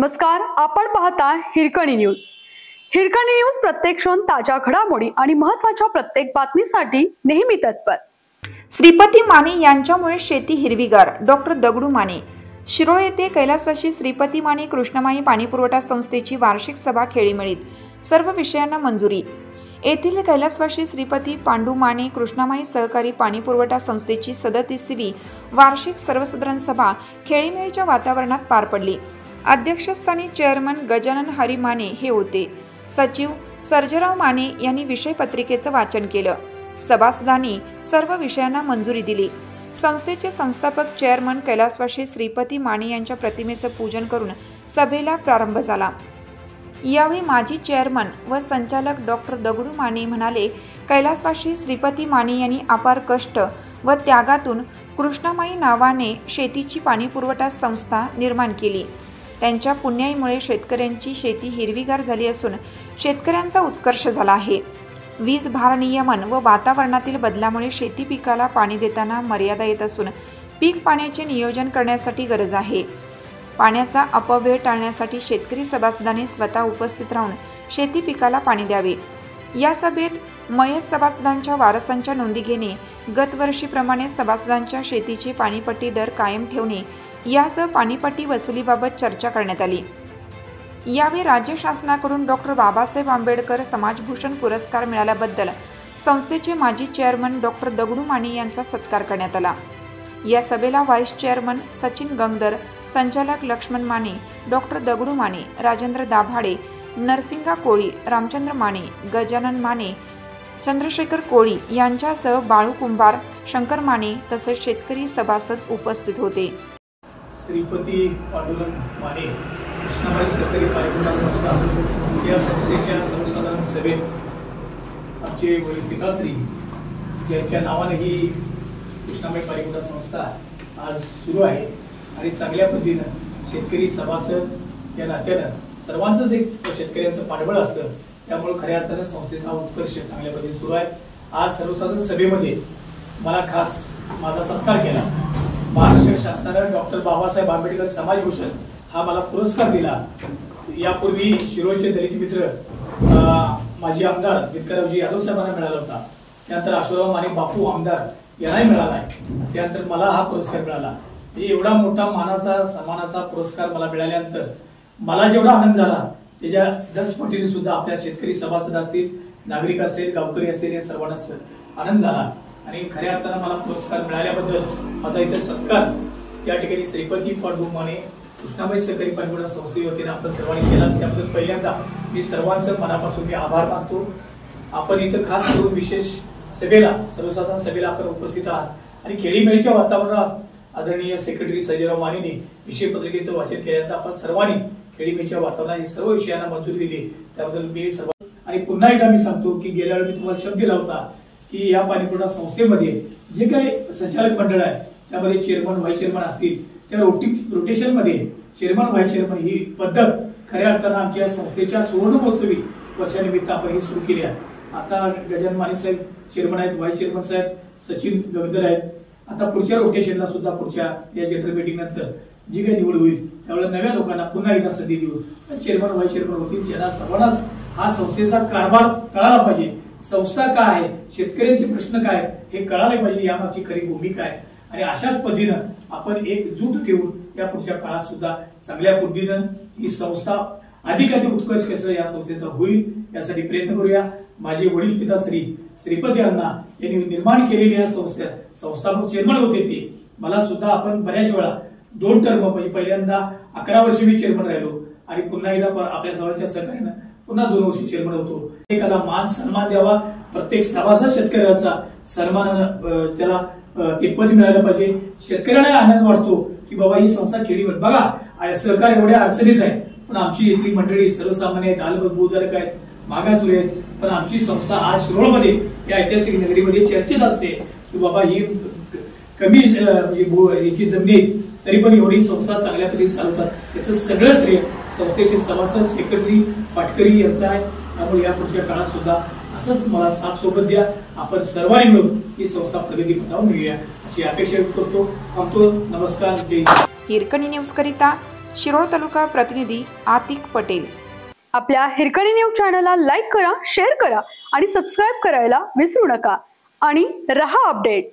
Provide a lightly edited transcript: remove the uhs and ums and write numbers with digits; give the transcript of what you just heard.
नमस्कार, आपण पाहता हिरकणी न्यूज। हिरकणी न्यूज प्रत्येक क्षण ताज्या घडामोडी आणि महत्त्वाच्या प्रत्येक बातमीसाठी नेहमी तत्पर। श्रीपती माने यांच्यामुळे शेती हिरवीगार। डॉक्टर दगडू माने। शिरोळ येथे कैलासवासी श्रीपती माने कृष्णमाई पाणीपुरवठा संस्थेची वार्षिक सभा खेळीमेळीत सर्व विषयांना मंजुरी। येथील कैलासवासी श्रीपती पांडू माने कृष्णमाई सहकारी पाणीपुरवठा संस्थेची 37वी वार्षिक सर्वसाधारण सभा खेळीमेळीच्या वातावरणात पार पडली। अध्यक्षस्थानी चेअरमन गजानन हरी माने हे होते। सचिव सर्जेराव माने यांनी विषय पत्रिकेचं वाचन केलं। सभासदांनी सर्व विषयांना मंजुरी दिली। संस्थेचे संस्थापक चेअरमन कैलासवासी श्रीपती माने यांच्या प्रतिमेचं पूजन करून सभेला प्रारंभ झाला। यावेळी माजी चेअरमन व संचालक डॉक्टर दगडू माने म्हणाले, कैलासवासी श्रीपती माने यांनी अपार कष्ट व त्यागातून कृष्णमाई नावाने शेतीची पाणीपुरवठा संस्था निर्माण केली। त्यांच्या पुण्याईमुळे शेतकऱ्यांची शेती हिरवीगार झाली असून शेतकऱ्यांचा उत्कर्ष झाला आहे। वीज भारनियमन व वातावरणातील बदलामुळे शेती पिकाला पाणी देताना मर्यादा येत असून पीक पाण्याचे नियोजन करण्यासाठी गरज आहे। पाण्याचा अपव्यय टाळण्यासाठी शेतकरी सभासदांनी स्वतः उपस्थित राहून शेती पिकाला पाणी द्यावे। या सभेत मयत सभासदांच्या वारसांच्या नोंदी घेणे, गतवर्षीप्रमाणे सभासदांच्या शेतीची पाणीपट्टी दर कायम ठेवणे यासह पाणीपट्टी वसुलीबाबत चर्चा करण्यात आली। यावेळी राज्य शासनाकडून डॉक्टर बाबासाहेब आंबेडकर समाजभूषण पुरस्कार मिळाल्याबद्दल संस्थेचे माजी चेअरमन डॉक्टर दगडू माने यांचा सत्कार करण्यात आला। या सभेला व्हाईस चेअरमन सचिन गंगदर, संचालक लक्ष्मण माने, डॉक्टर दगडू माने, राजेंद्र दाभाडे, नरसिंगा कोळी, रामचंद्र माने, गजानन माने, चंद्रशेखर कोळी यांच्यासह बाळू कुंभार, शंकर माने तसेच शेतकरी सभासद उपस्थित होते। श्रीपती पांडुरंग माने कृष्णमाई सहकारी पाणीपुरवठा संस्था या संस्थेच्या सर्वसाधारण सभेत आमचे वडील पिताश्री ज्यांच्या नावाने ही कृष्णमाई पाणीपुरवठा संस्था आज सुरू आहे आणि चांगल्या पद्धतीनं शेतकरी सभासद या नात्यानं सर्वांचंच एक शेतकऱ्यांचं पाठबळ असतं, त्यामुळे खऱ्या अर्थानं संस्थेचा उत्कर्ष चांगल्या पद्धतीने सुरू आहे। आज सर्वसाधारण सभेमध्ये मला खास माझा सत्कार केला। महाराष्ट्र शासनाने डॉक्टर बाबासाहेब आंबेडकर समाजभूषण हा मला पुरस्कार दिला। यापूर्वी शिरोळचे दलित मित्र माजी आमदार विक्रमजी यादव साहेबांना मिळाला होता, त्यानंतर अशोकराव माने बापू आमदार यांनाही मिळाला आहे, त्यानंतर मला हा पुरस्कार मिळाला। एवढा मोठा मानाचा सन्मानाचा पुरस्कार मला मिळाल्यानंतर मला जेवढा आनंद झाला त्याच्या 10 पटीने सुद्धा आपल्या शेतकरी सभासद असतील, नागरिक असेल, गावकरी असेल या सर्वांना आनंद झाला आणि खऱ्या अर्थानं मला पुरस्कार मिळाल्याबद्दल माझा इथे सत्कार या ठिकाणी श्रीपती पांडू माने कृष्णमाई सहकारी पाणीपुरवठा संस्थेवतीने आपण सर्वांनी केला। त्याबद्दल पहिल्यांदा मी सर्वांचं मनापासून मी आभार मानतो। आपण इथं खास करून विशेष सभेला सर्वसाधारण सभेला आपण उपस्थित आहात आणि खेळीमेळीच्या वातावरणात आदरणीय सेक्रेटरी सर्जेराव मानेंनी विषय पत्रिकेचं वाचन केल्यानंतर आपण सर्वांनी खेळीमेळीच्या वातावरणात सर्व विषयांना मंजुरी दिली, त्याबद्दल मी सर्व आणि पुन्हा एकदा मी सांगतो की गेल्या वेळी मी तुम्हाला शब्द दिला होता की या पाणीपुरवठा संस्थेमध्ये जे काही संचालक मंडळ आहे त्यामध्ये चेअरमन व्हाईस चेअरमन असतील, त्या रोटेशन मध्ये चेअरमन व्हाईस चेअरमन ही पद्धत खऱ्या अर्थानं आमच्या संस्थेच्या सुवर्ण महोत्सवी वर्षानिमित्त आपण ही सुरू केली आहे। आता गजानन माने साहेब चेअरमन आहेत, व्हाईस चेअरमन साहेब सचिन गंगदर आहेत। आता पुढच्या रोटेशनला सुद्धा पुढच्या या जनरल मीटिंग नंतर जी काही निवड होईल त्यावेळेला नव्या लोकांना पुन्हा एकदा संधी देऊ चेअरमन व्हाईस चेअरमन होतील, ज्यांना सर्वांनाच हा संस्थेचा कारभार कळाला पाहिजे, संस्था काय आहे, शेतकऱ्यांचे प्रश्न काय हे कळाले पाहिजे, यामागची खरी भूमिका आहे आणि अशाच पद्धतीनं आपण एकजूट ठेवून या पुढच्या काळात सुद्धा चांगल्या पद्धतीनं ही संस्था अधिकाधिक उत्कर्ष कसं या संस्थेचा होईल यासाठी प्रयत्न करूया। माझे वडील पिताश्री श्रीपती अण्णा यांनी निर्माण केलेली या संस्थापक चेअरमन होते ते, मला सुद्धा आपण बऱ्याच वेळा 2 टर्म म्हणजे पहिल्यांदा 11 वर्ष मी चेअरमन राहिलो आणि पुन्हा एकदा आपल्या सर्वांच्या सहकार्यानं पुन्हा 2 वर्ष चेअरमन होतो। एखादा मान सन्मान द्यावा, प्रत्येक सभासद शेतकऱ्याचा सन्मानानं त्याला ते पद मिळालं पाहिजे। शेतकऱ्याला आनंद वाटतो की बाबा ही संस्था खेळीवर बघा सहकार एवढ्या अडचणीत आहे पण आमची इथली मंडळी सर्वसामान्य आहेत, दालबुधारक आहेत, मागासवर्गीय आहेत, पण आमची संस्था आज शिरोळमध्ये या ऐतिहासिक नगरीमध्ये चर्चेत असते की बाबा ही कमी याची जमिनी तरी पण एवढी संस्था चांगल्या पद्धतीने चालवतात, याचं सगळं श्रेय संस्थेचे सभासद सेक्रेटरी पाटकरी यांचा आहे। त्यामुळे या पुढच्या काळात सुद्धा असंच मला साथ सोबत द्या, आपण सर्वांनी मिळून ही संस्था प्रगतीपथावर नेऊया अशी अपेक्षा व्यक्त करतो। नमस्कार, जय हिंद। हिरकणी न्यूज करिता शिरोळ तालुका प्रतिनिधी आतिक पटेल। आपल्या हिरकणी न्यूज चॅनलला लाईक करा, शेअर करा आणि सबस्क्राईब करायला विसरू नका आणि रहा अपडेट।